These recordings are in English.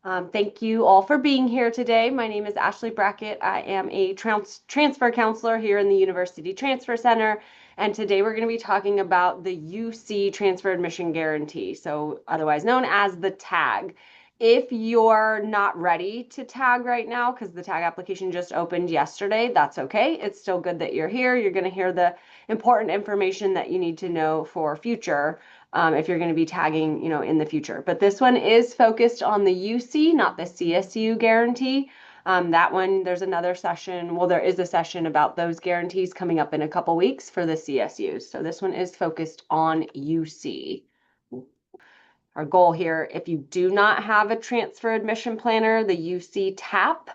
Thank you all for being here today. My name is Ashley Brackett. I am a transfer counselor here in the University Transfer Center. And today we're going to be talking about the UC Transfer Admission Guarantee, so otherwise known as the TAG. If you're not ready to tag right now, because the tag application just opened yesterday, that's okay. It's still good that you're here. You're going to hear the important information that you need to know for future if you're going to be tagging, in the future. But this one is focused on the UC, not the CSU guarantee. That one, there's another session. Well, there is a session about those guarantees coming up in a couple weeks for the CSUs. So this one is focused on UC. Our goal here, if you do not have a transfer admission planner, the UC TAP,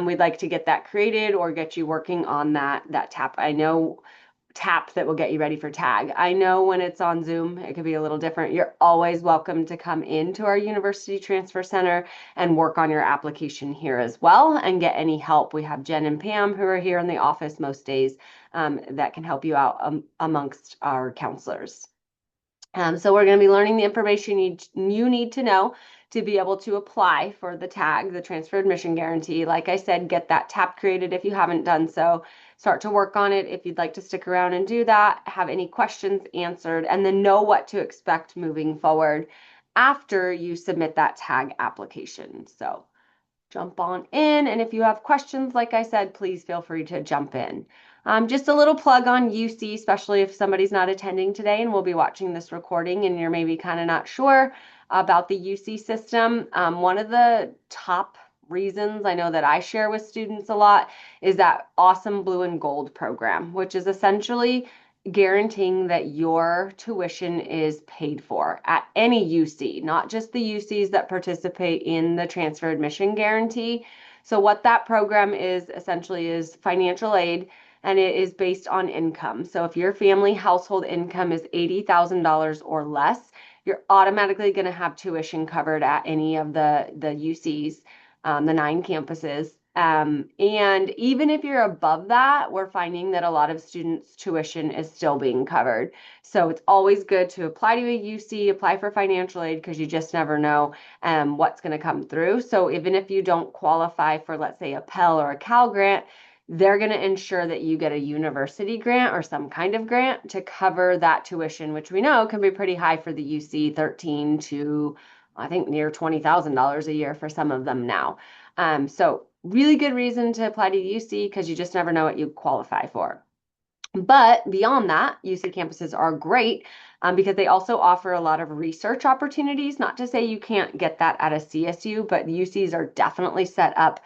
we'd like to get that created or get you working on that TAP. I know TAP that will get you ready for tag. I know when it's on Zoom, it could be a little different. You're always welcome to come into our University Transfer Center and work on your application here as well and get any help. We have Jen and Pam who are here in the office most days that can help you out amongst our counselors. So we're going to be learning the information you need to know to be able to apply for the tag, the transfer admission guarantee. Like I said, get that TAP created if you haven't done so. Start to work on it if you'd like to stick around and do that, have any questions answered, and then know what to expect moving forward after you submit that tag application. So jump on in, and if you have questions, like I said, please feel free to jump in. Just a little plug on UC, especially if somebody's not attending today and will be watching this recording and you're maybe kind of not sure about the UC system. One of the top reasons I know that I share with students a lot is that awesome blue and gold program, which is essentially guaranteeing that your tuition is paid for at any UC, not just the UCs that participate in the transfer admission guarantee. So what that program is essentially is financial aid, and it is based on income. So if your family household income is $80,000 or less, you're automatically going to have tuition covered at any of the UCs, the 9 campuses. And even if you're above that, we're finding that a lot of students' tuition is still being covered. So it's always good to apply to a UC, apply for financial aid, because you just never know what's going to come through. So even if you don't qualify for, let's say, a Pell or a Cal grant, they're going to ensure that you get a university grant or some kind of grant to cover that tuition, which we know can be pretty high for the UC, 13 to I think near $20,000 a year for some of them now. So really good reason to apply to UC because you just never know what you qualify for. But beyond that, UC campuses are great because they also offer a lot of research opportunities. Not to say you can't get that at a CSU, but UCs are definitely set up.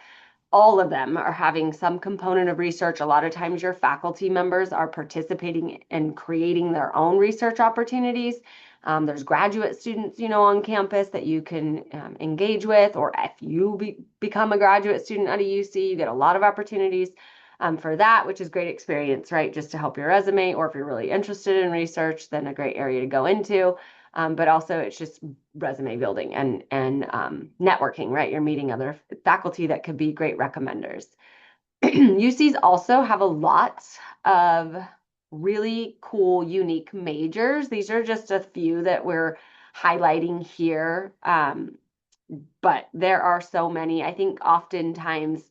All of them are having some component of research. A lot of times your faculty members are participating in creating their own research opportunities. There's graduate students, on campus that you can engage with, or if you become a graduate student at a UC, you get a lot of opportunities for that, which is great experience, right? Just to help your resume, or if you're really interested in research, then a great area to go into. But also it's just resume building and networking, right? You're meeting other faculty that could be great recommenders. UCs also have a lot of really cool, unique majors. These are just a few that we're highlighting here. But there are so many. I think oftentimes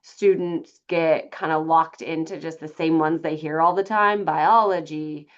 students get kind of locked into just the same ones they hear all the time: biology,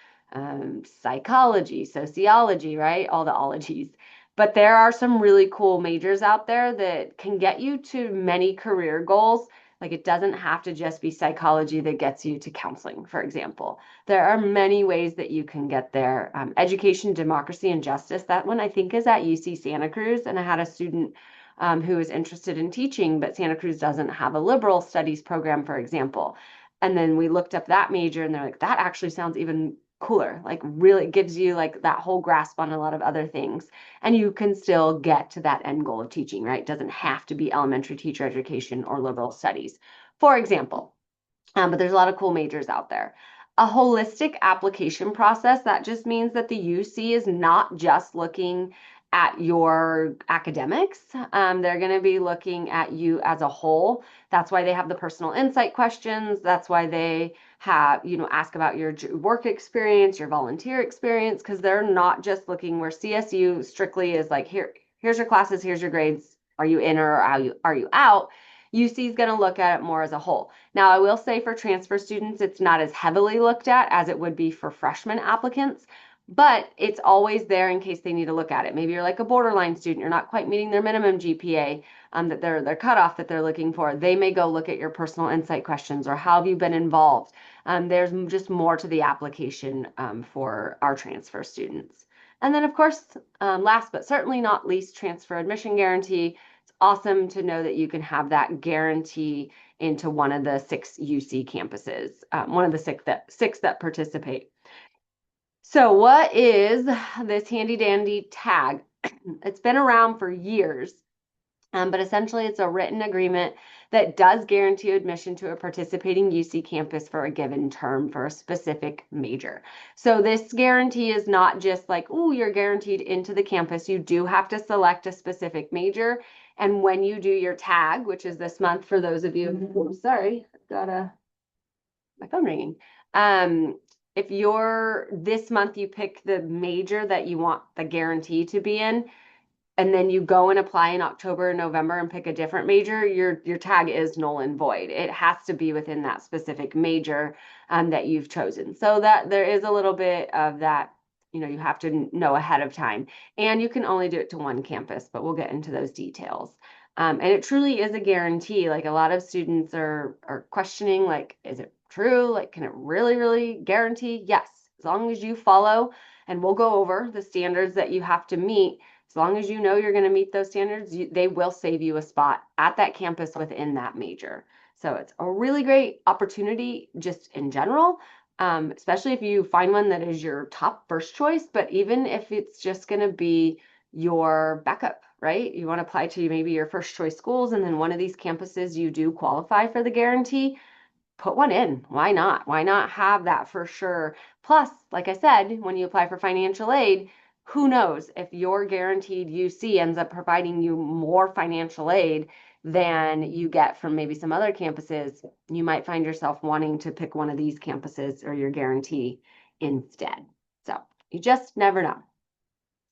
psychology, sociology, right? All the ologies. But there are some really cool majors out there that can get you to many career goals. Like, it doesn't have to just be psychology that gets you to counseling, for example. There are many ways that you can get there. Education, democracy, and justice. That one I think is at UC Santa Cruz. And I had a student who is interested in teaching, but Santa Cruz doesn't have a liberal studies program, for example. And then we looked up that major and they're like, that actually sounds even cooler, like really gives you like that whole grasp on a lot of other things. And you can still get to that end goal of teaching, right? It doesn't have to be elementary teacher education or liberal studies, for example. But there's a lot of cool majors out there. A holistic application process, that just means that the UC is not just looking at your academics. They're going to be looking at you as a whole. That's why they have the personal insight questions. That's why they have, ask about your work experience, your volunteer experience, because they're not just looking where CSU strictly is like, here's your classes, here's your grades, are you in or are you out? UC is going to look at it more as a whole. Now, I will say for transfer students, it's not as heavily looked at as it would be for freshman applicants, but it's always there in case they need to look at it. Maybe you're like a borderline student, you're not quite meeting their minimum GPA, that their cutoff that they're looking for. They may go look at your personal insight questions or how have you been involved. There's just more to the application for our transfer students. And then, of course, last but certainly not least, transfer admission guarantee. It's awesome to know that you can have that guarantee into one of the 6 UC campuses, one of the six that participate. So what is this handy dandy tag? It's been around for years. But essentially, it's a written agreement that does guarantee admission to a participating UC campus for a given term for a specific major. So this guarantee is not just like, oh, you're guaranteed into the campus. You do have to select a specific major. And when you do your tag, which is this month for those of you, oh, sorry, got my phone ringing. If you're this month, you pick the major that you want the guarantee to be in, and then you go and apply in October and November and pick a different major, your tag is null and void. It has to be within that specific major that you've chosen. So that there is a little bit of that, you have to know ahead of time. And you can only do it to one campus, but we'll get into those details. And it truly is a guarantee. Like a lot of students are questioning, like, is it true? Like, can it really, really guarantee? Yes, as long as you follow, and we'll go over the standards that you have to meet. As long as you know you're going to meet those standards, they will save you a spot at that campus within that major. So it's a really great opportunity just in general, especially if you find one that is your top first choice, but even if it's just going to be your backup, right? You want to apply to maybe your first choice schools, and then one of these campuses you do qualify for the guarantee, put one in. Why not? Why not have that for sure? Plus, like I said, when you apply for financial aid, who knows if your guaranteed UC ends up providing you more financial aid than you get from maybe some other campuses, you might find yourself wanting to pick one of these campuses or your guarantee instead. So you just never know.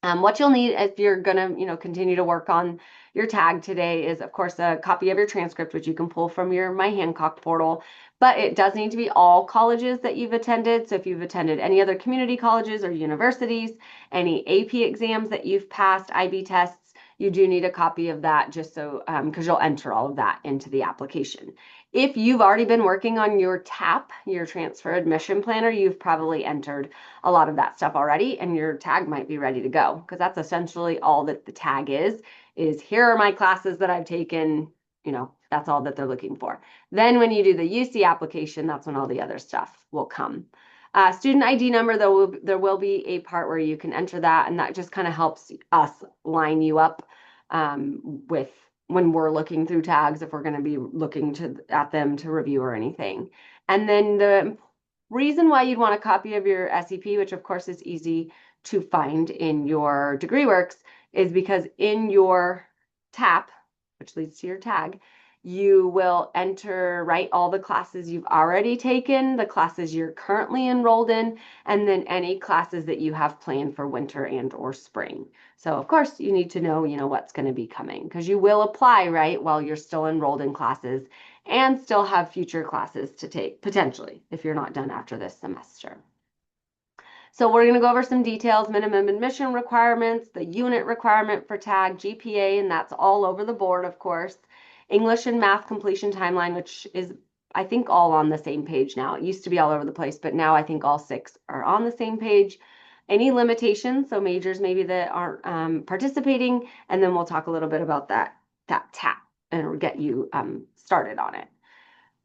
What you'll need if you're gonna, continue to work on your tag today is, of course, a copy of your transcript, which you can pull from your My Hancock portal. But it does need to be all colleges that you've attended. So if you've attended any other community colleges or universities, any AP exams that you've passed, IB tests, you do need a copy of that just so, because you'll enter all of that into the application. If you've already been working on your TAP, your transfer admission planner, you've probably entered a lot of that stuff already, and your tag might be ready to go, because that's essentially all that the tag is here are my classes that I've taken, that's all that they're looking for. Then when you do the UC application, that's when all the other stuff will come. Student ID number, there will be a part where you can enter that, and that just kind of helps us line you up with when we're looking through tags, if we're going to be looking at them to review or anything. And then the reason why you'd want a copy of your SEP, which of course is easy to find in your DegreeWorks, is because in your TAP, which leads to your tag, you will write all the classes you've already taken, the classes you're currently enrolled in, and then any classes that you have planned for winter and or spring. So of course you need to know, what's going to be coming, because you will apply, right, while you're still enrolled in classes and still have future classes to take, potentially, if you're not done after this semester. So we're going to go over some details, minimum admission requirements, the unit requirement for tag, GPA, and that's all over the board, of course. English and math completion timeline, which is, I think, all on the same page now. It used to be all over the place, but now I think all 6 are on the same page. Any limitations, so majors maybe that aren't participating, and then we'll talk a little bit about that TAP and get you started on it.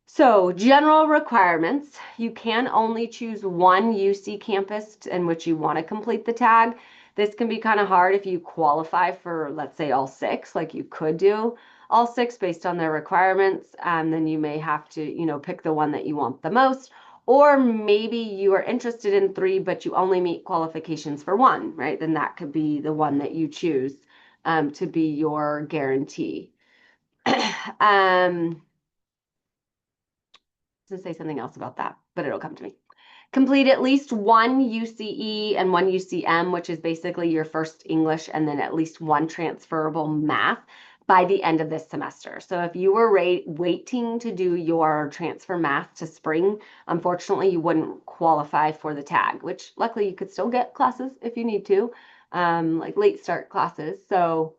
So general requirements, you can only choose one UC campus in which you want to complete the tag. This can be kind of hard if you qualify for, let's say, all 6, like you could do all 6 based on their requirements, and then you may have to, pick the one that you want the most, or maybe you are interested in 3, but you only meet qualifications for 1, right? Then that could be the one that you choose to be your guarantee. To say something else about that, but it'll come to me. Complete at least one UCE and one UCM, which is basically your first English, and then at least one transferable math by the end of this semester. So if you were waiting to do your transfer math to spring, unfortunately, you wouldn't qualify for the tag, which luckily you could still get classes if you need to, like late start classes. So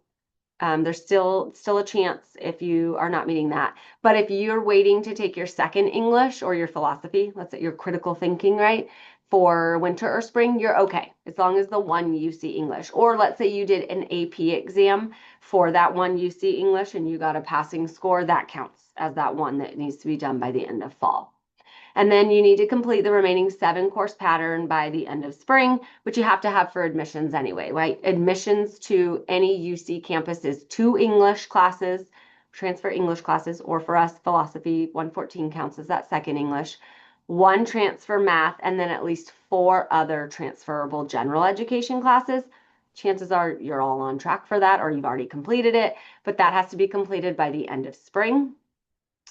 there's still a chance if you are not meeting that. But if you're waiting to take your second English or your philosophy, let's say your critical thinking, right, for winter or spring, you're okay, as long as the one UC English. Or let's say you did an AP exam for that one UC English and you got a passing score, that counts as that one that needs to be done by the end of fall. And then you need to complete the remaining 7-course pattern by the end of spring, which you have to have for admissions anyway, right? Admissions to any UC campus is 2 English classes, transfer English classes, or for us, philosophy 114 counts as that second English, 1 transfer math, and then at least 4 other transferable general education classes. Chances are you're all on track for that or you've already completed it, but that has to be completed by the end of spring.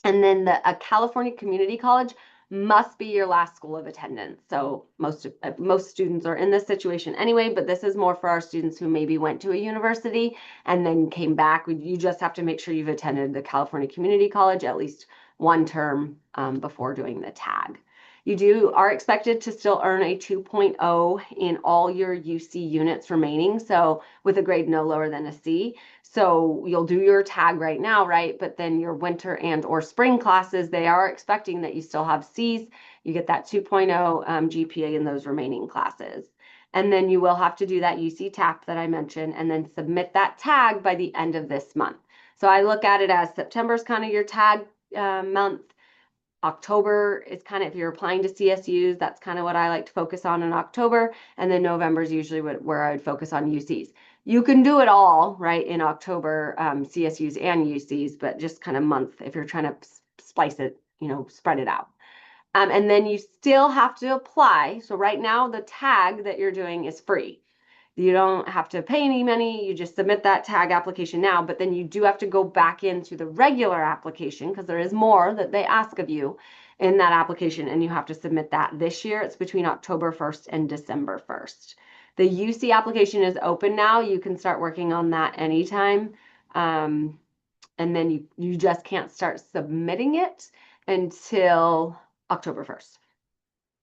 And then a California community college must be your last school of attendance. So most students are in this situation anyway, but this is more for our students who maybe went to a university and then came back. You just have to make sure you've attended the California Community College at least 1 term before doing the tag. You are expected to still earn a 2.0 in all your UC units remaining, so with a grade no lower than a C. So you'll do your tag right now, right? But then your winter and or spring classes, they are expecting that you still have C's. You get that 2.0 GPA in those remaining classes. And then you will have to do that UC TAP that I mentioned and then submit that tag by the end of this month. So I look at it as September is kind of your tag month. October is kind of, if you're applying to CSUs, that's kind of what I like to focus on in October. And then November is usually where I would focus on UCs. You can do it all, right, in October, CSUs and UCs, but just kind of month if you're trying to splice it, spread it out. And then you still have to apply. So right now, the tag that you're doing is free. You don't have to pay any money. You just submit that tag application now, but then you do have to go back into the regular application because there is more that they ask of you in that application, and you have to submit that this year. It's between October 1st and December 1st. The UC application is open now. You can start working on that anytime. And then you just can't start submitting it until October 1st.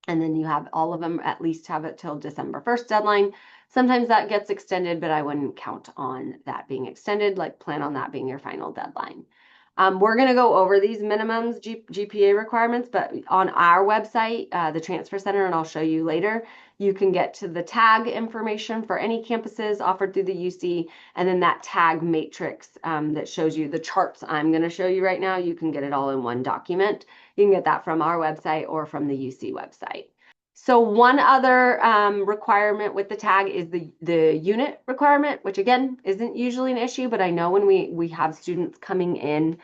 And then you have all of them at least have it till December 1st deadline. Sometimes that gets extended, but I wouldn't count on that being extended, like plan on that being your final deadline. We're going to go over these minimums, GPA requirements, but on our website, the Transfer Center, and I'll show you later, you can get to the tag information for any campuses offered through the UC, and then that tag matrix that shows you the charts I'm going to show you right now. You can get it all in one document. You can get that from our website or from the UC website. So one other requirement with the tag is the unit requirement, which again isn't usually an issue, but I know when we have students coming in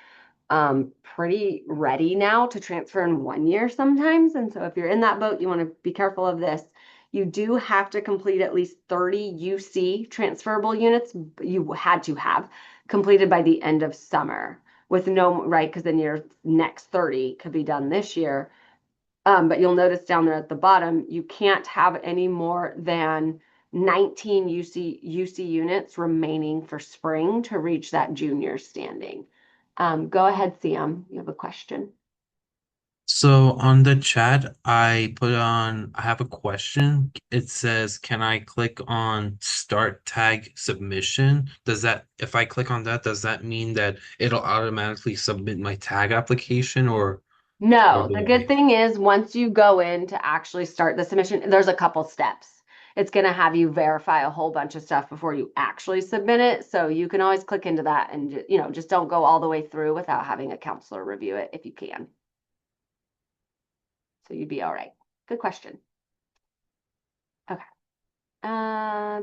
pretty ready now to transfer in 1 year sometimes. And so if you're in that boat, you want to be careful of this. You do have to complete at least 30 UC transferable units. You had to have completed by the end of summer with no, right? Because then your next 30 could be done this year. But you'll notice down there at the bottom, you can't have any more than 19 UC units remaining for spring to reach that junior standing. Go ahead, Sam. You have a question. So on the chat, I have a question. It says, can I click on start tag submission? If I click on that, does that mean that it'll automatically submit my tag application or No, do the good I? thing is once you go in to actually start the submission, there's a couple steps. It's going to have you verify a whole bunch of stuff before you actually submit it. So you can always click into that and, just don't go all the way through without having a counselor review it if you can. So you'd be all right. Good question. Okay.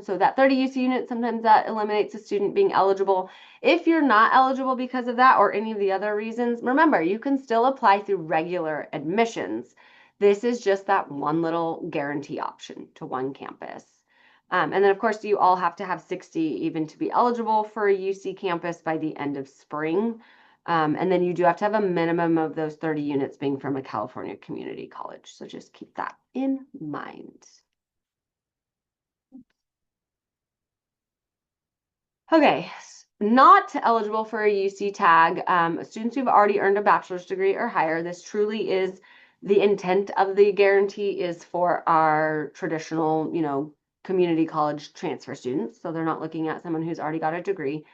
So that 30 UC units, sometimes that eliminates a student being eligible. If you're not eligible because of that or any of the other reasons, remember, you can still apply through regular admissions. This is just that one little guarantee option to one campus. And then, of course, you all have to have 60 even to be eligible for a UC campus by the end of spring. And then you do have to have a minimum of those 30 units being from a California community college. So just keep that in mind. Okay, Not eligible for a UC tag. Students who've already earned a bachelor's degree or higher. This truly is the intent of the guarantee is for our traditional, community college transfer students. So they're not looking at someone who's already got a degree.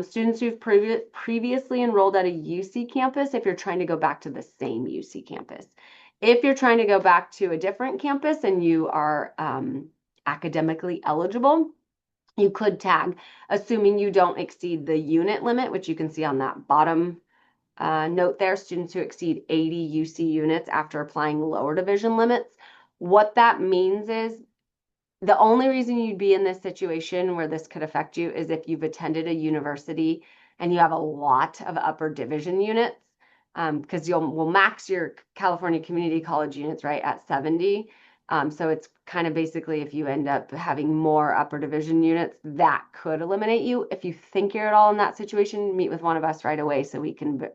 Students who've previously enrolled at a UC campus, if you're trying to go back to the same UC campus. If you're trying to go back to a different campus and you are academically eligible, you could tag, assuming you don't exceed the unit limit, which you can see on that bottom note there, students who exceed 80 UC units after applying lower division limits. What that means is the only reason you'd be in this situation where this could affect you is if you've attended a university and you have a lot of upper division units, because will max your California Community College units right at 70. So it's kind of basically if you end up having more upper division units, that could eliminate you. If you think you're at all in that situation, meet with one of us right away so we can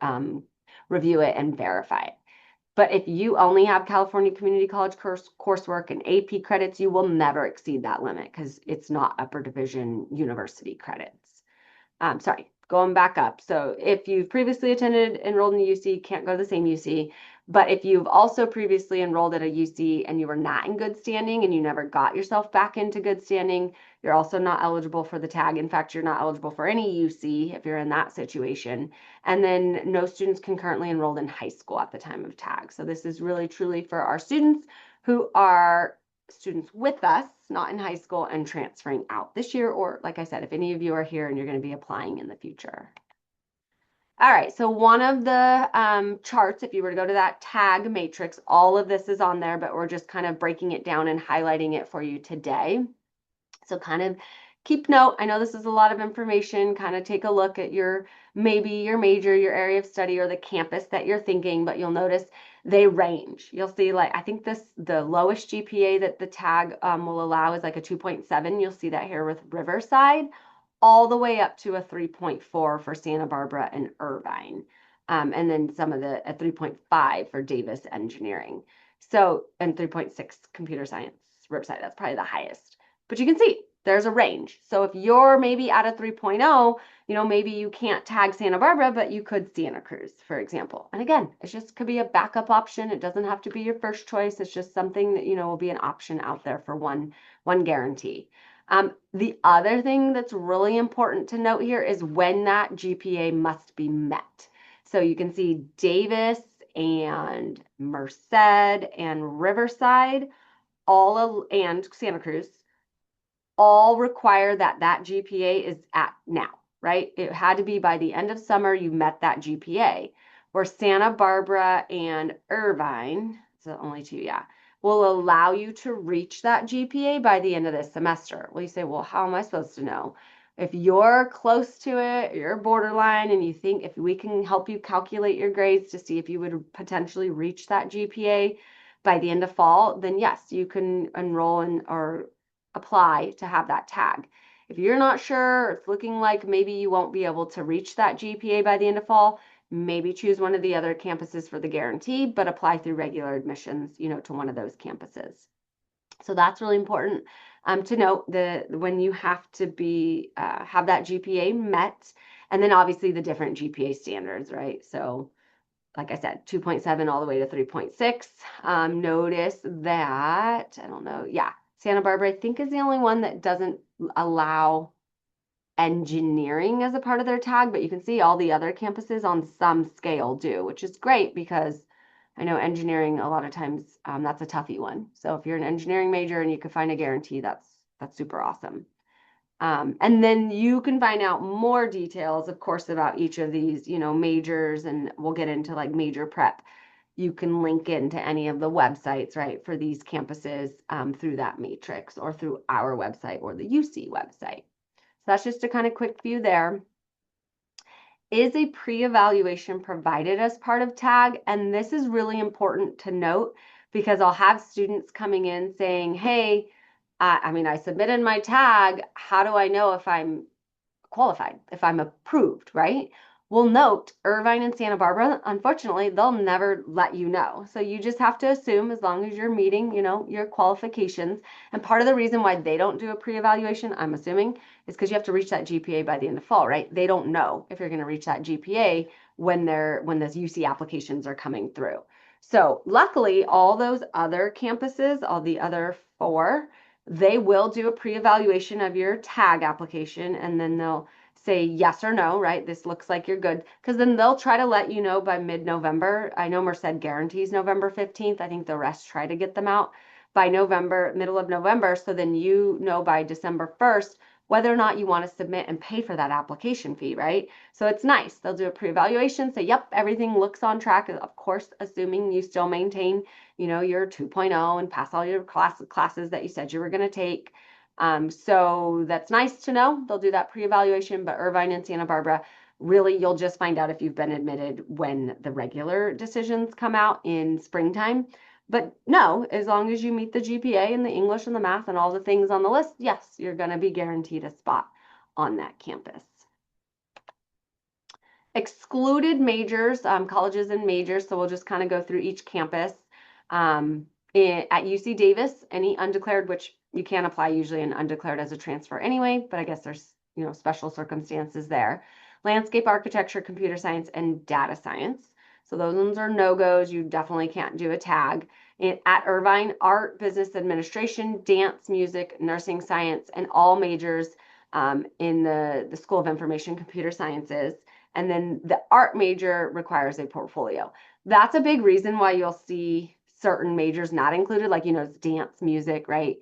review it and verify it. But if you only have California Community College coursework and AP credits, you will never exceed that limit because it's not upper division university credits. Sorry, going back up. So if you've previously attended, enrolled in the UC, can't go to the same UC. But if you've also previously enrolled at a UC and you were not in good standing and you never got yourself back into good standing, you're also not eligible for the tag. In fact, you're not eligible for any UC if you're in that situation. And then no students concurrently enrolled in high school at the time of tag. So this is really truly for our students who are students with us, not in high school, and transferring out this year, or like I said, if any of you are here and you're going to be applying in the future. All right, so one of the charts, if you were to go to that tag matrix, all of this is on there, but we're just kind of breaking it down and highlighting it for you today. So kind of keep note. I know this is a lot of information. Kind of take a look at maybe your major, your area of study, or the campus that you're thinking, but you'll notice they range. You'll see I think the lowest GPA that the tag will allow is like a 2.7. You'll see that here with Riverside, all the way up to a 3.4 for Santa Barbara and Irvine. And then some of the at 3.5 for Davis Engineering. So, and 3.6 Computer Science, Riverside, that's probably the highest. But you can see there's a range. So if you're maybe at a 3.0, maybe you can't tag Santa Barbara, but you could Santa Cruz, for example. And again, it just could be a backup option. It doesn't have to be your first choice. It's just something that, will be an option out there for one guarantee. The other thing that's really important to note here is when that GPA must be met. So you can see Davis and Merced and Riverside, and Santa Cruz, all require that GPA is at now, right? It had to be by the end of summer, you met that GPA. Where Santa Barbara and Irvine, so only two, yeah, will allow you to reach that GPA by the end of this semester. Well, you say, well, how am I supposed to know? If you're close to it, you're borderline, and you think if we can help you calculate your grades to see if you would potentially reach that GPA by the end of fall, then yes, you can enroll in or apply to have that tag. If you're not sure, it's looking like maybe you won't be able to reach that GPA by the end of fall, maybe choose one of the other campuses for the guarantee, but apply through regular admissions, to one of those campuses. So that's really important to note that when you have to be have that GPA met, and then obviously the different GPA standards, right? So like I said, 2.7 all the way to 3.6. Notice that, I don't know, yeah, Santa Barbara, I think, is the only one that doesn't allow engineering as a part of their tag, but you can see all the other campuses on some scale do, which is great because I know engineering a lot of times that's a toughie one. So if you're an engineering major and you can find a guarantee, that's super awesome. And then you can find out more details, of course, about each of these, majors, and we'll get into like major prep. You can link into any of the websites, right, for these campuses through that matrix or through our website or the UC website. So that's just a kind of quick view there. Is a pre-evaluation provided as part of TAG? And this is really important to note because I'll have students coming in saying, hey, I submitted my tag. How do I know if I'm qualified, if I'm approved, right? Well, note, Irvine and Santa Barbara, unfortunately, they'll never let you know. So you just have to assume as long as you're meeting, your qualifications. And part of the reason why they don't do a pre-evaluation, I'm assuming, is because you have to reach that GPA by the end of fall, right? They don't know if you're going to reach that GPA when those UC applications are coming through. So luckily, all those other campuses, all the other four, they will do a pre-evaluation of your tag application, and then they'll say yes or no, right? This looks like you're good. Because then they'll try to let you know by mid-November. I know Merced guarantees November 15th. I think the rest try to get them out by November, middle of November. So then you know by December 1st whether or not you want to submit and pay for that application fee, right? So it's nice. They'll do a pre-evaluation, say, yep, everything looks on track. Of course, assuming you still maintain, your 2.0 and pass all your classes that you said you were going to take. So that's nice to know. They'll do that pre-evaluation, but Irvine and Santa Barbara, really, you'll just find out if you've been admitted when the regular decisions come out in springtime. But no, as long as you meet the GPA and the English and the math and all the things on the list, yes, you're going to be guaranteed a spot on that campus. Excluded majors, colleges and majors. So we'll just kind of go through each campus. At UC Davis, any undeclared, which you can't apply usually an undeclared as a transfer anyway, but I guess there's, special circumstances there. Landscape architecture, computer science, and data science. So those ones are no-goes. You definitely can't do a tag. At Irvine, art, business administration, dance, music, nursing science, and all majors in the School of Information Computer Sciences. And then the art major requires a portfolio. That's a big reason why you'll see certain majors not included, like, dance, music, right?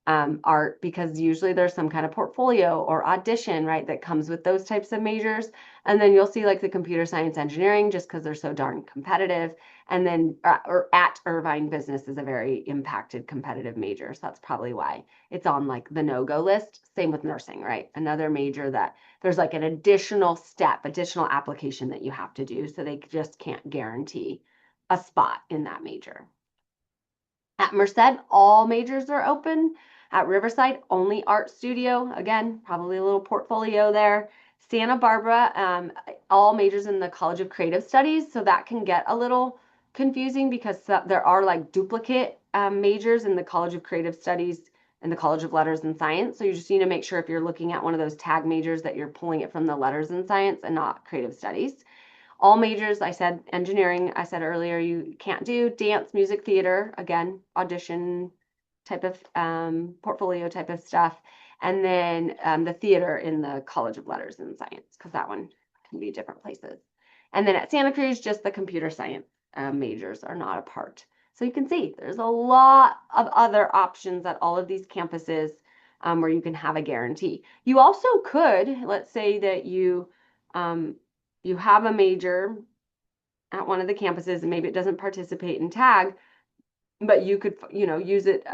Art, because usually there's some kind of portfolio or audition, right, that comes with those types of majors. And then you'll see like the computer science engineering, just because they're so darn competitive. And then or at Irvine, business is a very impacted competitive major. So that's probably why it's on like the no-go list. Same with nursing, right? Another major that there's like an additional step, additional application that you have to do. So they just can't guarantee a spot in that major. At Merced, all majors are open. At Riverside, only art studio. Again, probably a little portfolio there. Santa Barbara, all majors in the College of Creative Studies. So that can get a little confusing because there are like duplicate majors in the College of Creative Studies and the College of Letters and Science. So you just need to make sure if you're looking at one of those tag majors that you're pulling it from the Letters and Science and not Creative Studies. All majors, I said engineering, I said earlier, you can't do dance, music, theater, again, audition type of portfolio type of stuff. And then the theater in the College of Letters and Science, because that one can be different places. And then at Santa Cruz, just the computer science majors are not a part. So you can see there's a lot of other options at all of these campuses where you can have a guarantee. You also could, let's say that you have a major at one of the campuses and maybe it doesn't participate in tag, but you could, use it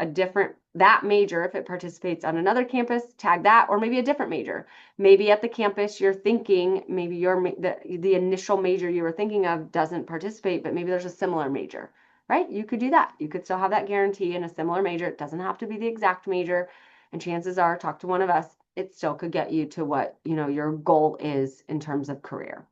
that major, if it participates on another campus, tag that, or maybe a different major. Maybe at the campus you're thinking, maybe the initial major you were thinking of doesn't participate, but maybe there's a similar major, right? You could do that. You could still have that guarantee in a similar major. It doesn't have to be the exact major. And chances are, talk to one of us, it still could get you to what, your goal is in terms of career.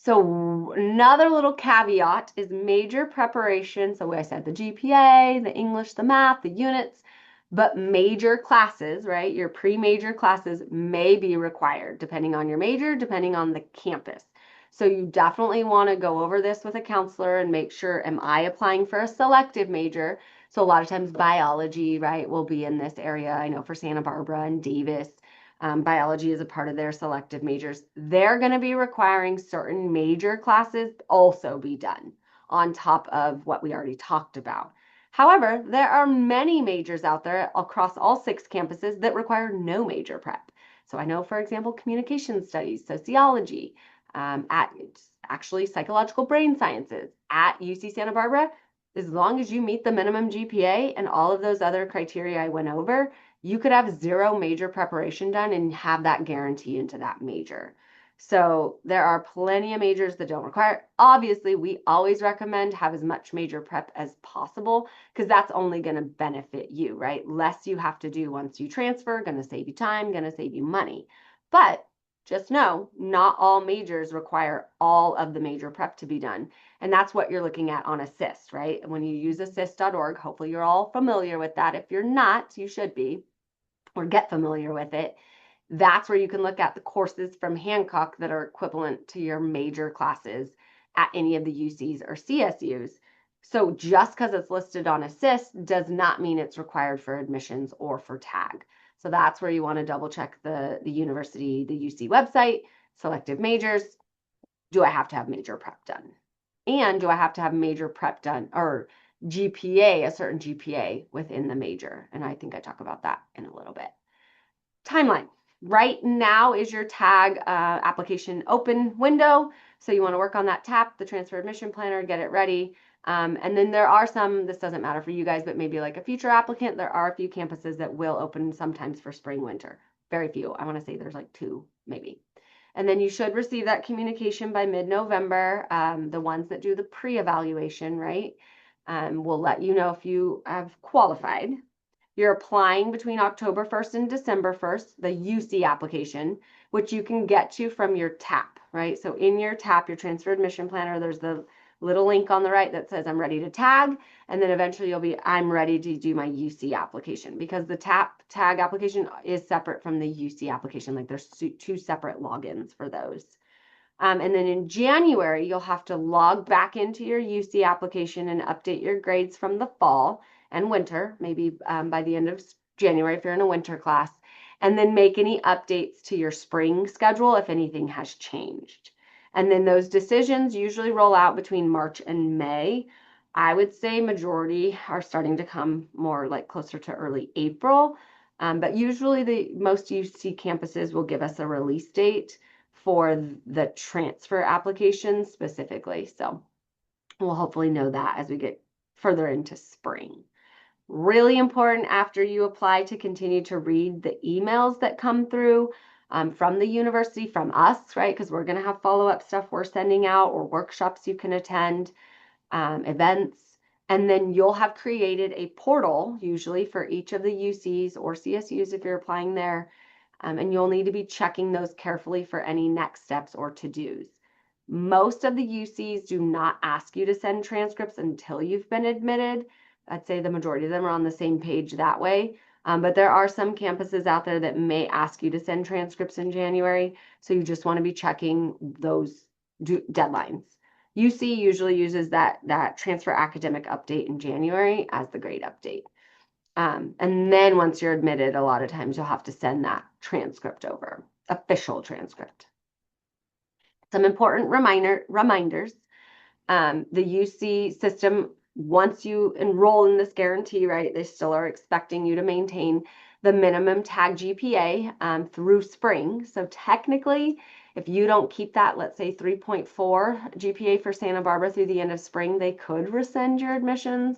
So another little caveat is major preparation. So I said the GPA, the English, the math, the units, but major classes, right? Your pre-major classes may be required depending on your major, depending on the campus. So you definitely want to go over this with a counselor and make sure, am I applying for a selective major? So a lot of times biology, right, will be in this area. I know for Santa Barbara and Davis, biology is a part of their selective majors. They're going to be requiring certain major classes also be done on top of what we already talked about. However, there are many majors out there across all 6 campuses that require no major prep. So I know, for example, communication studies, sociology, at actually psychological brain sciences at UC Santa Barbara, as long as you meet the minimum GPA and all of those other criteria I went over, you could have 0 major preparation done and have that guarantee into that major. So there are plenty of majors that don't require. Obviously, we always recommend have as much major prep as possible because that's only going to benefit you, right? Less you have to do once you transfer, going to save you time, going to save you money. But just know not all majors require all of the major prep to be done. And that's what you're looking at on assist, right? When you use assist.org, hopefully you're all familiar with that. If you're not, you should be, or get familiar with it. That's where you can look at the courses from Hancock that are equivalent to your major classes at any of the UCs or CSUs. So just because it's listed on assist does not mean it's required for admissions or for tag. So that's where you want to double check the university, the UC website, selective majors. Do I have to have major prep done? And do I have to have major prep done, or GPA, a certain GPA within the major? And I think I talk about that in a little bit. Timeline. Right now is your tag application open window. So you want to work on that TAP, the transfer admission planner, get it ready. And then there are some, this doesn't matter for you guys, but maybe like a future applicant, there are a few campuses that will open sometimes for spring, winter. Very few. I want to say there's like 2, maybe. And then you should receive that communication by mid-November. The ones that do the pre-evaluation, right, will let you know if you have qualified. You're applying between October 1st and December 1st, the UC application, which you can get to from your TAP, right? So in your TAP, your transfer admission planner, there's the little link on the right that says I'm ready to tag. And then eventually you'll be, I'm ready to do my UC application, because the TAP tag application is separate from the UC application. Like there's 2 separate logins for those. And then in January, you'll have to log back into your UC application and update your grades from the fall and winter, maybe by the end of January if you're in a winter class, and then make any updates to your spring schedule if anything has changed. And then those decisions usually roll out between March and May. I would say majority are starting to come more like closer to early April. But usually the most UC campuses will give us a release date for the transfer application specifically. So we'll hopefully know that as we get further into spring. Really important after you apply to continue to read the emails that come through from the university, from us, right? Because we're going to have follow-up stuff we're sending out, or workshops you can attend, events. And then you'll have created a portal, usually for each of the UCs or CSUs if you're applying there. And you'll need to be checking those carefully for any next steps or to-dos. Most of the UCs do not ask you to send transcripts until you've been admitted. I'd say the majority of them are on the same page that way. But there are some campuses out there that may ask you to send transcripts in January. So you just want to be checking those deadlines. UC usually uses that transfer academic update in January as the grade update. And then once you're admitted, a lot of times you'll have to send that transcript over, official transcript. Some important reminders. The UC system, once you enroll in this guarantee, right, they still are expecting you to maintain the minimum tag GPA through spring. So technically, if you don't keep that, let's say 3.4 GPA for Santa Barbara through the end of spring, they could rescind your admissions.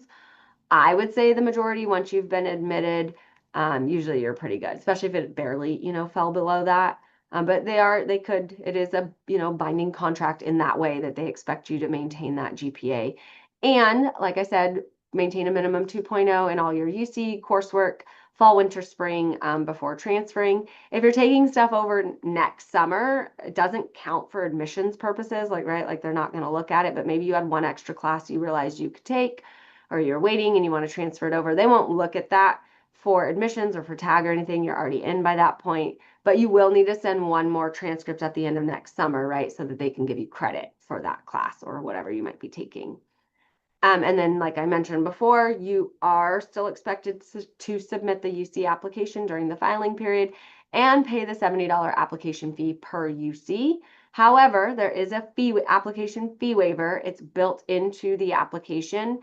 I would say the majority, once you've been admitted, usually you're pretty good, especially if it barely, fell below that. But it is a, binding contract in that way that they expect you to maintain that GPA. And like I said, maintain a minimum 2.0 in all your UC coursework, fall, winter, spring, before transferring. If you're taking stuff over next summer, it doesn't count for admissions purposes, like they're not going to look at it, but maybe you had one extra class you realized you could take, or you're waiting and you want to transfer it over. They won't look at that for admissions or for tag or anything. You're already in by that point, but you will need to send one more transcript at the end of next summer, right? So that they can give you credit for that class or whatever you might be taking. And then, like I mentioned before, you are still expected to submit the UC application during the filing period and pay the $70 application fee per UC. However, there is a application fee waiver. It's built into the application.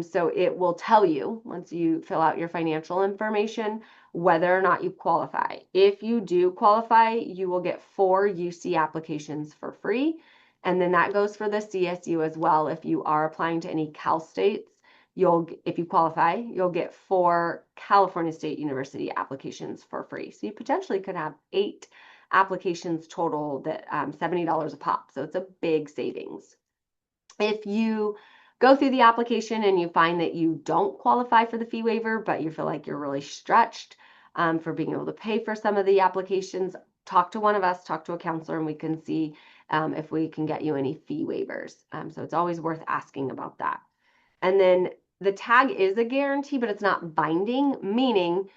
So it will tell you once you fill out your financial information whether or not you qualify. If you do qualify, you will get 4 UC applications for free. And then that goes for the CSU as well. If you are applying to any Cal states, if you qualify, you'll get 4 California State University applications for free. So you potentially could have 8 applications total that $70 a pop. So it's a big savings. If you go through the application and you find that you don't qualify for the fee waiver, but you feel like you're really stretched for being able to pay for some of the applications, talk to one of us, talk to a counselor, and we can see if we can get you any fee waivers. So it's always worth asking about that. And then the tag is a guarantee, but it's not binding, meaning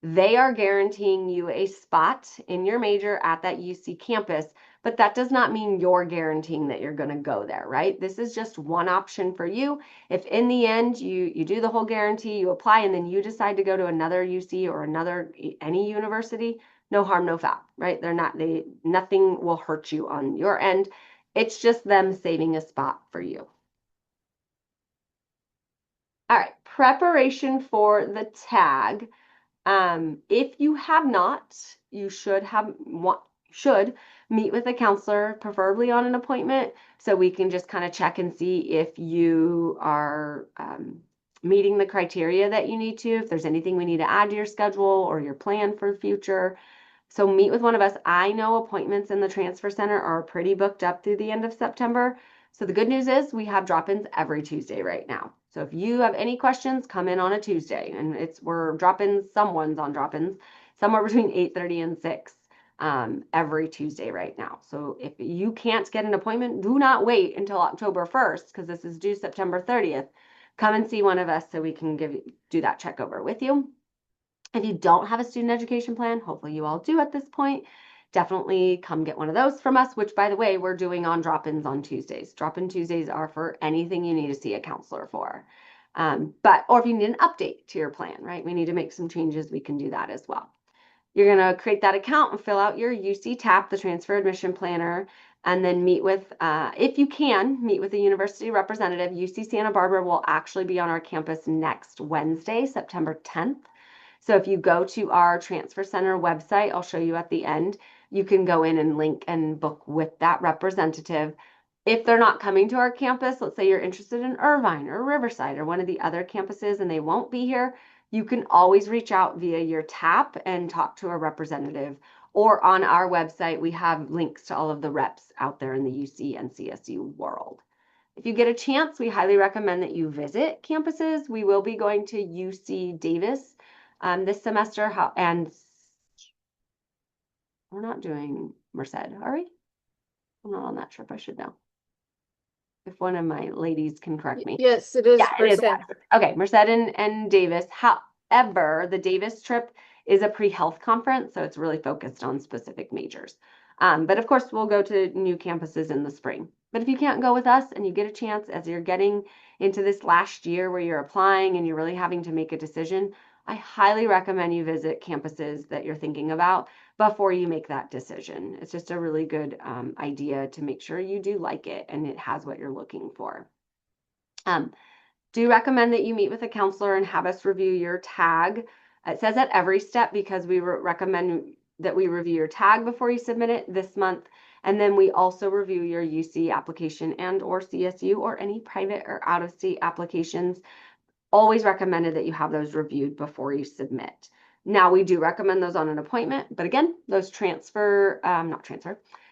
they are guaranteeing you a spot in your major at that UC campus, but that does not mean you're guaranteeing that you're going to go there, right? This is just one option for you. If in the end you do the whole guarantee, you apply, and then you decide to go to another UC or any university, no harm, no foul, right? Nothing will hurt you on your end. It's just them saving a spot for you. All right, preparation for the tag. If you have not, you should meet with a counselor, preferably on an appointment, so we can just kind of check and see if you are meeting the criteria that you need to, if there's anything we need to add to your schedule or your plan for the future. So meet with one of us. I know appointments in the transfer center are pretty booked up through the end of September. So the good news is we have drop-ins every Tuesday right now. So if you have any questions, come in on a Tuesday, and we're drop-ins, someone's on drop-ins, somewhere between 8:30 and 6 every Tuesday right now. So if you can't get an appointment, do not wait until October 1st, because this is due September 30th. Come and see one of us so we can do that check over with you. If you don't have a student education plan, hopefully you all do at this point, definitely come get one of those from us, which, by the way, we're doing on drop-ins on Tuesdays. Drop-in Tuesdays are for anything you need to see a counselor for. Or if you need an update to your plan, right? We need to make some changes, we can do that as well. You're going to create that account and fill out your UC TAP, the Transfer Admission Planner, and then if you can, meet with a university representative. UC Santa Barbara will actually be on our campus next Wednesday, September 10th. So if you go to our transfer center website, I'll show you at the end, you can go in and link and book with that representative. If they're not coming to our campus, let's say you're interested in Irvine or Riverside or one of the other campuses and they won't be here, you can always reach out via your TAP and talk to a representative. Or on our website, we have links to all of the reps out there in the UC and CSU world. If you get a chance, we highly recommend that you visit campuses. We will be going to UC Davis this semester, and we're not doing Merced, are we? I'm not on that trip, I should know. If one of my ladies can correct me. Yes, it is Yeah, it is. Merced. Okay, Merced and Davis. However, the Davis trip is a pre-health conference, so it's really focused on specific majors. But of course, we'll go to new campuses in the spring. But if you can't go with us and you get a chance as you're getting into this last year where you're applying and you're really having to make a decision, I highly recommend you visit campuses that you're thinking about before you make that decision. It's just a really good idea to make sure you do like it and it has what you're looking for. Do recommend that you meet with a counselor and have us review your tag. It says at every step because we recommend that we review your tag before you submit it this month. And then we also review your UC application and/or CSU or any private or out-of-state applications. Always recommended that you have those reviewed before you submit. Now, we do recommend those on an appointment, but again, those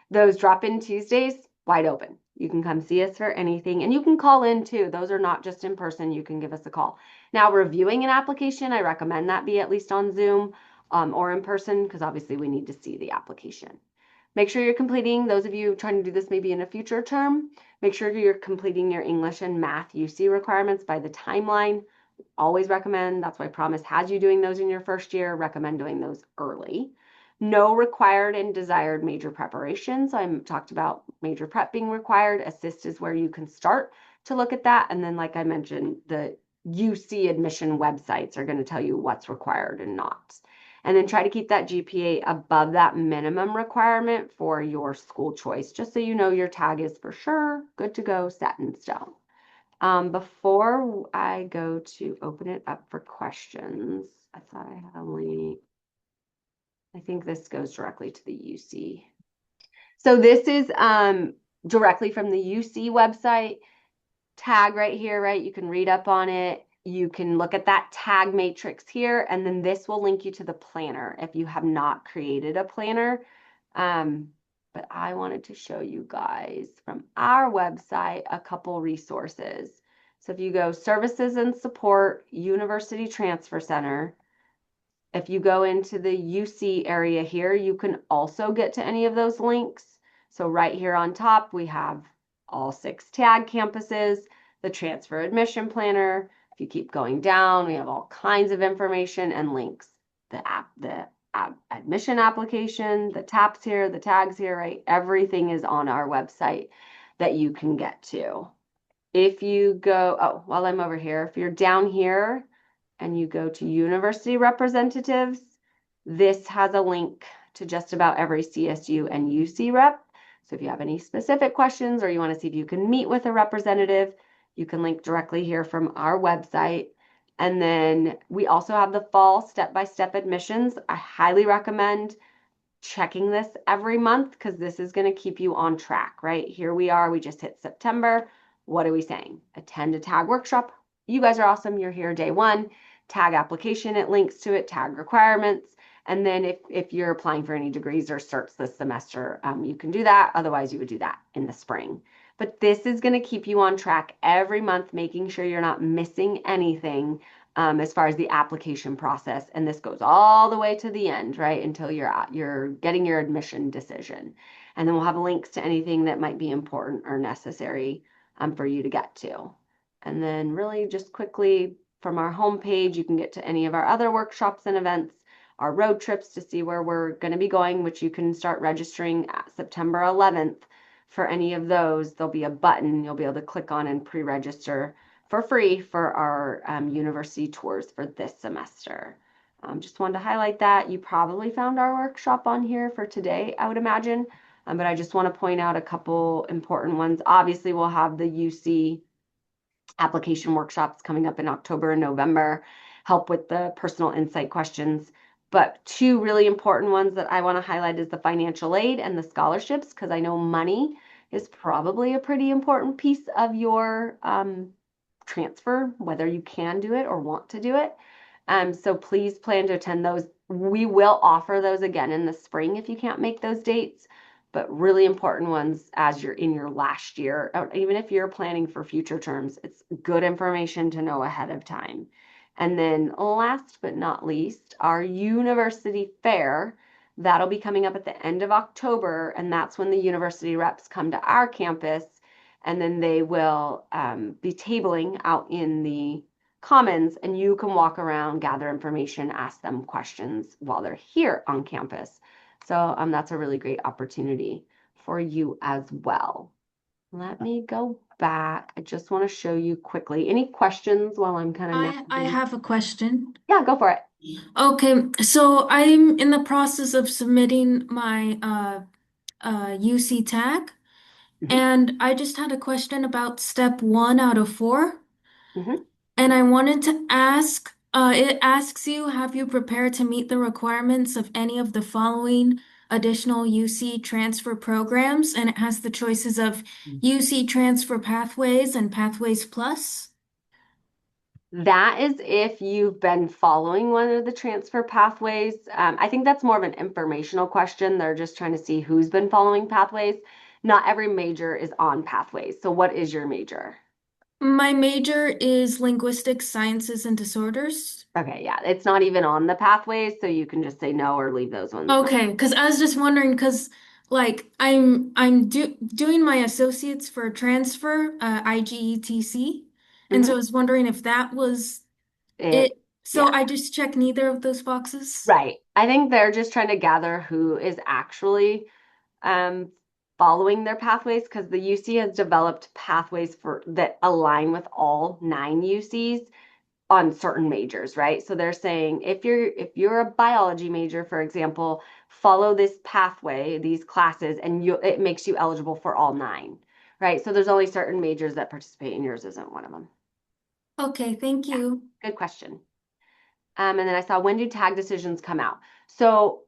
those drop-in Tuesdays, wide open. You can come see us for anything, and you can call in too. Those are not just in person. You can give us a call. Now, reviewing an application, I recommend that be at least on Zoom or in person, because obviously we need to see the application. Make sure you're completing, those of you trying to do this maybe in a future term, make sure you're completing your English and math UC requirements by the timeline. Always recommend, that's why Promise has you doing those in your first year, recommend doing those early. No required and desired major preparation. So I talked about major prep being required. Assist is where you can start to look at that. And then, like I mentioned, the UC admission websites are going to tell you what's required and not. And then try to keep that GPA above that minimum requirement for your school choice, just so you know your tag is for sure good to go, set in stone. Before I go to open it up for questions, I thought I had I think this goes directly to the UC. So this is directly from the UC website. Tag right here, right? You can read up on it. You can look at that tag matrix here, and then this will link you to the planner if you have not created a planner. But I wanted to show you guys from our website a couple resources. So if you go Services and Support, University Transfer Center, If you go into the UC area here, you can also get to any of those links. So right here on top, we have all 6 tag campuses, the transfer admission planner. If you keep going down, we have all kinds of information and links. The admission application, the taps here, the tags here, right? Everything is on our website that you can get to. If you go, oh, while I'm over here, if you're down here and you go to university representatives, this has a link to just about every CSU and UC rep. So if you have any specific questions or you want to see if you can meet with a representative, you can link directly here from our website. And then we also have the fall step-by-step admissions. I highly recommend checking this every month because this is going to keep you on track, right? Here we are, we just hit September. What are we saying? Attend a tag workshop. You guys are awesome. You're here day one. Tag application, it links to it, tag requirements. And then if you're applying for any degrees or certs this semester, you can do that. Otherwise, you would do that in the spring. But this is going to keep you on track every month, making sure you're not missing anything as far as the application process. And this goes all the way to the end, right? Until you're getting your admission decision. And then we'll have links to anything that might be important or necessary for you to get to. And then really just quickly from our homepage, you can get to any of our other workshops and events, our road trips to see where we're going to be going, which you can start registering at September 11th for any of those. There'll be a button you'll be able to click on and pre-register for free for our university tours for this semester. Just wanted to highlight that. You probably found our workshop on here for today, I would imagine, but I just want to point out a couple important ones. Obviously, we'll have the UC application workshops coming up in October and November, help with the personal insight questions. But 2 really important ones that I want to highlight is the financial aid and the scholarships, because I know money is probably a pretty important piece of your transfer, whether you can do it or want to do it. So please plan to attend those. We will offer those again in the spring if you can't make those dates, but really important ones as you're in your last year, or even if you're planning for future terms, it's good information to know ahead of time. And then last but not least, our university fair, that'll be coming up at the end of October, and that's when the university reps come to our campus, and then they will be tabling out in the commons, and you can walk around, gather information, ask them questions while they're here on campus. So that's a really great opportunity for you as well. Let me go back. I just want to show you quickly. Any questions while I'm kind of I navigating? have a question. Yeah, go for it. Okay, so I'm in the process of submitting my UC tag, Mhm, and I just had a question about step 1 out of 4. mhm. And I wanted to ask, it asks you, have you prepared to meet the requirements of any of the following additional UC transfer programs? And it has the choices of UC transfer pathways and pathways plus. That is if you've been following one of the transfer pathways. I think that's more of an informational question. They're just trying to see who's been following pathways. Not every major is on pathways. So what is your major? My major is linguistics, sciences, and disorders. Okay, yeah, it's not even on the pathways, so you can just say no or leave those ones blank. Okay, because I was just wondering, because like I'm doing my associates for transfer, IGETC, and so I Mhm. was wondering if that was It, it. So yeah, I just check neither of those boxes. right. I think they're just trying to gather who is actually um, following their pathways because the UC has developed pathways for that align with all 9 UCs on certain majors, right? So they're saying if you're a biology major, for example, follow this pathway, these classes, and it makes you eligible for all 9, right? So there's only certain majors that participate, and yours isn't one of them. Okay, thank Yeah, you. good question. And then I saw, when do tag decisions come out? So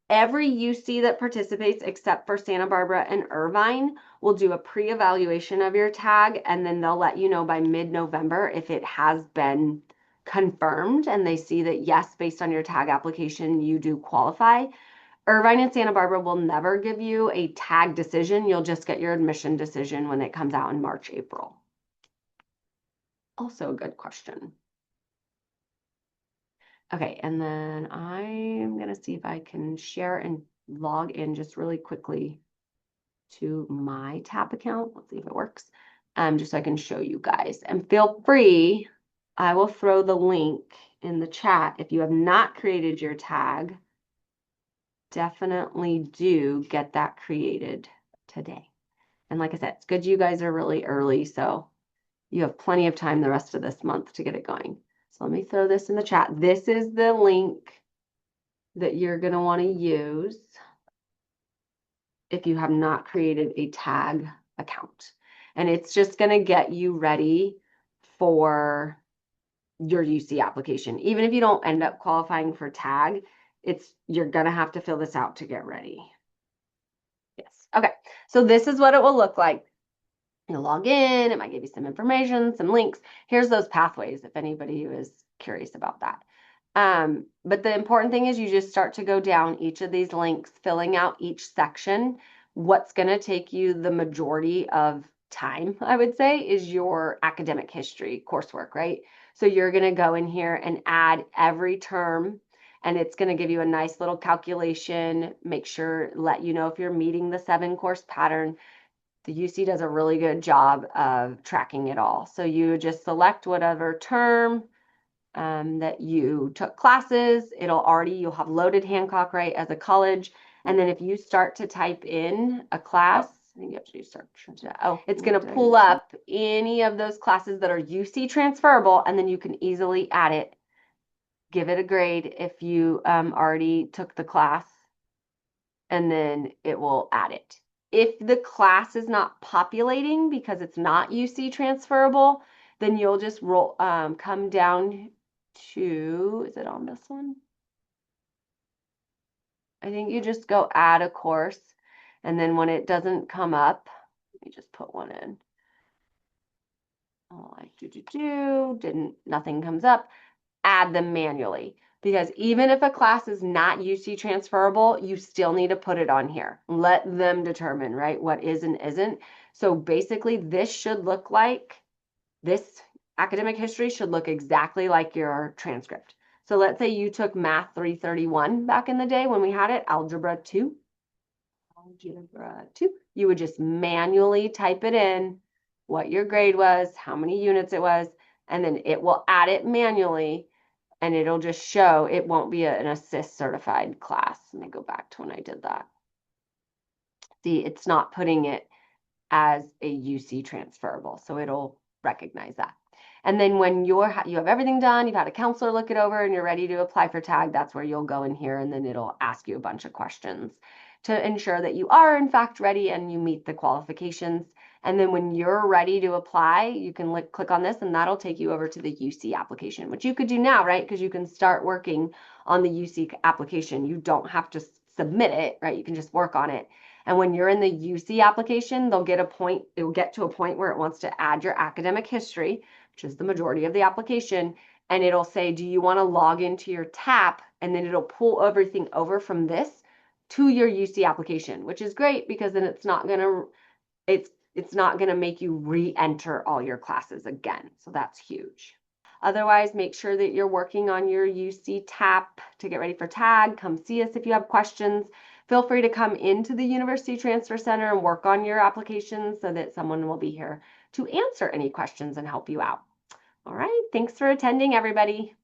every UC that participates, except for Santa Barbara and Irvine, will do a pre-evaluation of your tag, and then they'll let you know by mid-November if it has been confirmed and they see that yes, based on your tag application, you do qualify. Irvine and Santa Barbara will never give you a tag decision. You'll just get your admission decision when it comes out in March, April. Also a good question. Okay, and then I'm gonna see if I can share and log in just really quickly to my TAP account. Let's see if it works. Just so I can show you guys. And feel free, I will throw the link in the chat. If you have not created your tag, definitely do get that created today. And like I said, it's good you guys are really early, so you have plenty of time the rest of this month to get it going. So let me throw this in the chat. This is the link that you're going to want to use if you have not created a tag account. And it's just going to get you ready for your UC application. Even if you don't end up qualifying for tag, you're going to have to fill this out to get ready. Yes. Okay. So this is what it will look like. You'll log in, it might give you some information, some links. Here's those pathways if anybody is curious about that. But the important thing is you just start to go down each of these links, filling out each section. What's going to take you the majority of time, I would say, is your academic history coursework, right? So you're going to go in here and add every term, and it's going to give you a nice little calculation, let you know if you're meeting the 7-course pattern. The UC does a really good job of tracking it all. So you just select whatever term that you took classes. You'll have loaded Hancock, right, as a college. And then if you start to type in a class, I think you have to do search. Oh, it's going to pull up any of those classes that are UC transferable, and then you can easily add it, give it a grade if you already took the class, and then it will add it. If the class is not populating because it's not UC transferable, then you'll just come down to, is it on this one? I think you just go add a course, and then when it doesn't come up, let me just put one in. Oh, nothing comes up, add them manually. Because even if a class is not UC transferable, you still need to put it on here. Let them determine, right, what is and isn't. So basically, this academic history should look exactly like your transcript. So let's say you took Math 331 back in the day when we had it, Algebra 2. You would just manually type it in, what your grade was, how many units it was, and then it will add it manually. And it'll just show, it won't be an assist certified class. Let me go back to when I did that. See, it's not putting it as a UC transferable, so it'll recognize that. And then when you have everything done, you've had a counselor look it over and you're ready to apply for tag, that's where you'll go in here and then it'll ask you a bunch of questions to ensure that you are in fact ready and you meet the qualifications. And then when you're ready to apply, you can click on this and that'll take you over to the UC application, which you could do now, right? Because you can start working on the UC application. You don't have to submit it, right? You can just work on it. And when you're in the UC application, it will get to a point where it wants to add your academic history, which is the majority of the application. And it'll say, do you want to log into your TAP? And then it'll pull everything over from this to your UC application, which is great because then it's not going to make you re-enter all your classes again. So that's huge. Otherwise, make sure that you're working on your UC TAP to get ready for tag. Come see us if you have questions. Feel free to come into the University Transfer Center and work on your applications so that someone will be here to answer any questions and help you out. All right, thanks for attending, everybody.